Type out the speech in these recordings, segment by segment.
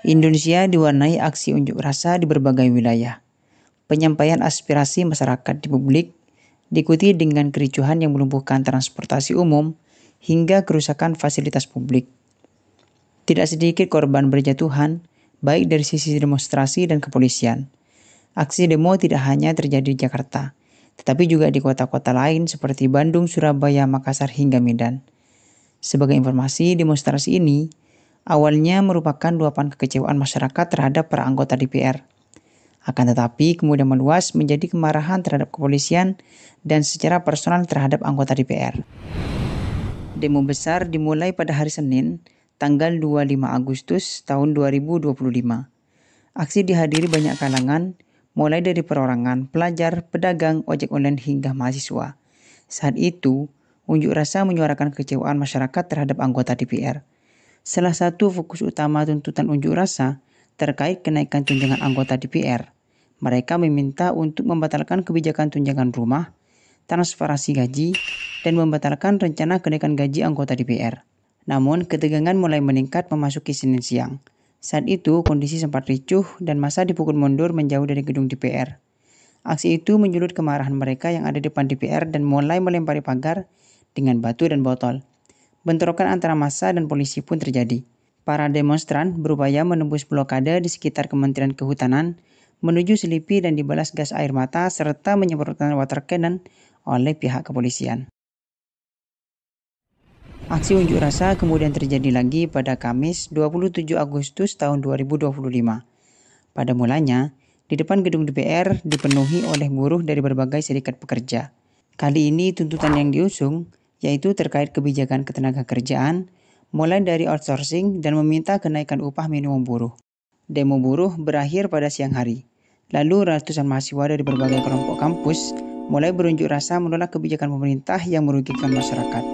Indonesia diwarnai aksi unjuk rasa di berbagai wilayah. Penyampaian aspirasi masyarakat di publik diikuti dengan kericuhan yang melumpuhkan transportasi umum hingga kerusakan fasilitas publik. Tidak sedikit korban berjatuhan, baik dari sisi demonstrasi dan kepolisian. Aksi demo tidak hanya terjadi di Jakarta, tetapi juga di kota-kota lain seperti Bandung, Surabaya, Makassar, hingga Medan. Sebagai informasi, demonstrasi ini awalnya merupakan luapan kekecewaan masyarakat terhadap para anggota DPR. Akan tetapi kemudian meluas menjadi kemarahan terhadap kepolisian dan secara personal terhadap anggota DPR. Demo besar dimulai pada hari Senin, tanggal 25 Agustus tahun 2025. Aksi dihadiri banyak kalangan, mulai dari perorangan, pelajar, pedagang, ojek online hingga mahasiswa. Saat itu, unjuk rasa menyuarakan kekecewaan masyarakat terhadap anggota DPR. Salah satu fokus utama tuntutan unjuk rasa terkait kenaikan tunjangan anggota DPR. Mereka meminta untuk membatalkan kebijakan tunjangan rumah, transferasi gaji, dan membatalkan rencana kenaikan gaji anggota DPR. Namun, ketegangan mulai meningkat memasuki Senin siang. Saat itu, kondisi sempat ricuh dan massa dipukul mundur menjauh dari gedung DPR. Aksi itu menyulut kemarahan mereka yang ada di depan DPR dan mulai melempari pagar dengan batu dan botol. Bentrokan antara massa dan polisi pun terjadi. Para demonstran berupaya menembus blokade di sekitar Kementerian Kehutanan menuju Selipi dan dibalas gas air mata serta menyemprotkan water cannon oleh pihak kepolisian. Aksi unjuk rasa kemudian terjadi lagi pada Kamis 27 Agustus tahun 2025. Pada mulanya, di depan gedung DPR dipenuhi oleh buruh dari berbagai serikat pekerja. Kali ini tuntutan yang diusung yaitu terkait kebijakan ketenagakerjaan, mulai dari outsourcing dan meminta kenaikan upah minimum buruh. Demo buruh berakhir pada siang hari. Lalu ratusan mahasiswa dari berbagai kelompok kampus mulai berunjuk rasa menolak kebijakan pemerintah yang merugikan masyarakat.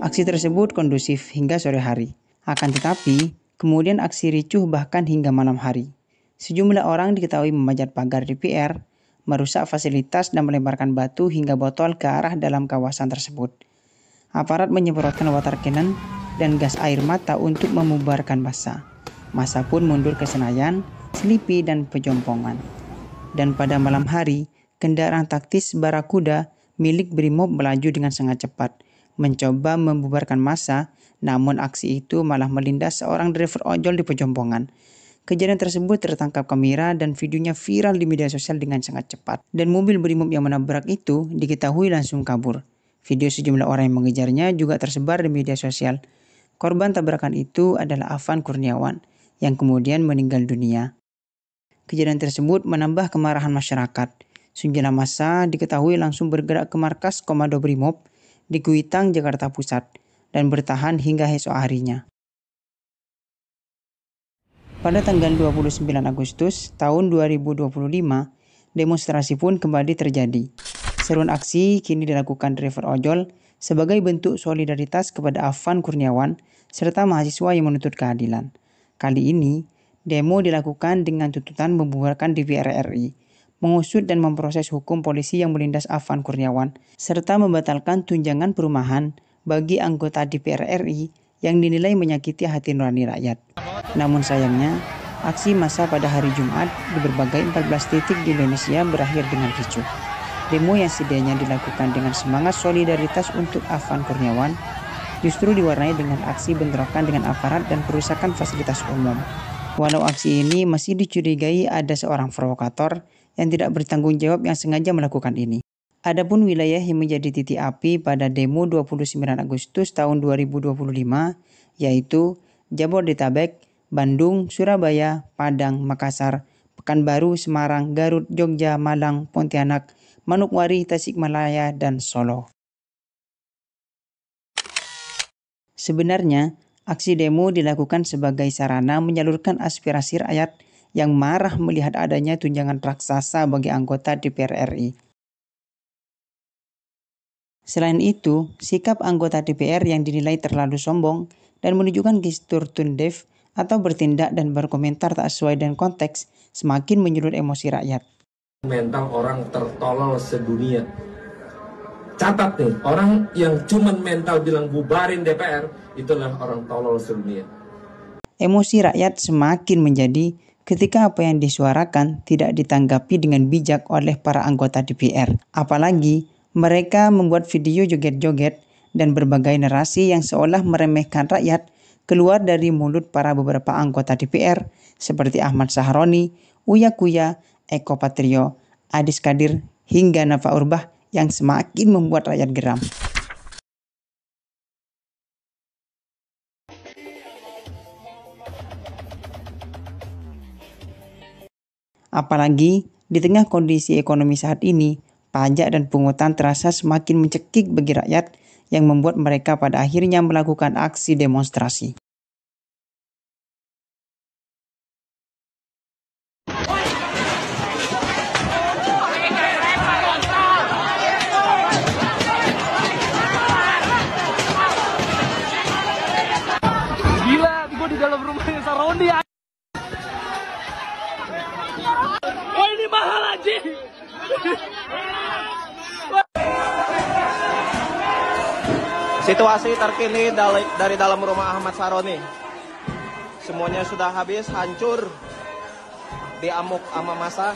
Aksi tersebut kondusif hingga sore hari. Akan tetapi, kemudian aksi ricuh bahkan hingga malam hari. Sejumlah orang diketahui memanjat pagar DPR, merusak fasilitas dan melemparkan batu hingga botol ke arah dalam kawasan tersebut. Aparat menyemprotkan water cannon dan gas air mata untuk membubarkan massa. Massa pun mundur ke Senayan, Selipi, dan Pejompongan. Dan pada malam hari, kendaraan taktis Barakuda milik Brimob melaju dengan sangat cepat, mencoba membubarkan massa, namun aksi itu malah melindas seorang driver ojol di Pejompongan. Kejadian tersebut tertangkap kamera dan videonya viral di media sosial dengan sangat cepat. Dan mobil Brimob yang menabrak itu diketahui langsung kabur. Video sejumlah orang yang mengejarnya juga tersebar di media sosial. Korban tabrakan itu adalah Afan Kurniawan yang kemudian meninggal dunia. Kejadian tersebut menambah kemarahan masyarakat. Sejumlah massa diketahui langsung bergerak ke markas Komando Brimob di Kuitang, Jakarta Pusat dan bertahan hingga esok harinya. Pada tanggal 29 Agustus tahun 2025, demonstrasi pun kembali terjadi. Seruan aksi kini dilakukan driver ojol sebagai bentuk solidaritas kepada Afan Kurniawan serta mahasiswa yang menuntut keadilan. Kali ini, demo dilakukan dengan tuntutan membubarkan DPR RI, mengusut dan memproses hukum polisi yang melindas Afan Kurniawan, serta membatalkan tunjangan perumahan bagi anggota DPR RI yang dinilai menyakiti hati nurani rakyat. Namun sayangnya, aksi massa pada hari Jumat di berbagai 14 titik di Indonesia berakhir dengan ricuh. Demo yang sedianya dilakukan dengan semangat solidaritas untuk Afan Kurniawan justru diwarnai dengan aksi bentrokan dengan aparat dan perusakan fasilitas umum. Walau aksi ini masih dicurigai ada seorang provokator yang tidak bertanggung jawab yang sengaja melakukan ini. Adapun wilayah yang menjadi titik api pada demo 29 Agustus tahun 2025 yaitu Jabodetabek, Bandung, Surabaya, Padang, Makassar, Pekanbaru, Semarang, Garut, Jogja, Malang, Pontianak, Manokwari, Tasikmalaya, dan Solo. Sebenarnya, aksi demo dilakukan sebagai sarana menyalurkan aspirasi rakyat yang marah melihat adanya tunjangan raksasa bagi anggota DPR RI. Selain itu, sikap anggota DPR yang dinilai terlalu sombong dan menunjukkan gestur tone deaf atau bertindak dan berkomentar tak sesuai dengan konteks semakin menyulut emosi rakyat. Mental orang tertolol sedunia. Catat nih, orang yang cuman mental bilang bubarin DPR, itulah orang tolol sedunia. Emosi rakyat semakin menjadi ketika apa yang disuarakan tidak ditanggapi dengan bijak oleh para anggota DPR. Apalagi mereka membuat video joget-joget dan berbagai narasi yang seolah meremehkan rakyat keluar dari mulut para beberapa anggota DPR seperti Ahmad Sahroni, Uya Kuya, Eko Patrio, Adis Kadir, hingga Nafa Urbah yang semakin membuat rakyat geram. Apalagi di tengah kondisi ekonomi saat ini, pajak dan pungutan terasa semakin mencekik bagi rakyat yang membuat mereka pada akhirnya melakukan aksi demonstrasi. Gila, gue di dalam rumahnya Saroni. Oh, ini mahal aja. Situasi terkini dari dalam rumah Ahmad Saroni. Semuanya sudah habis, hancur, diamuk sama massa.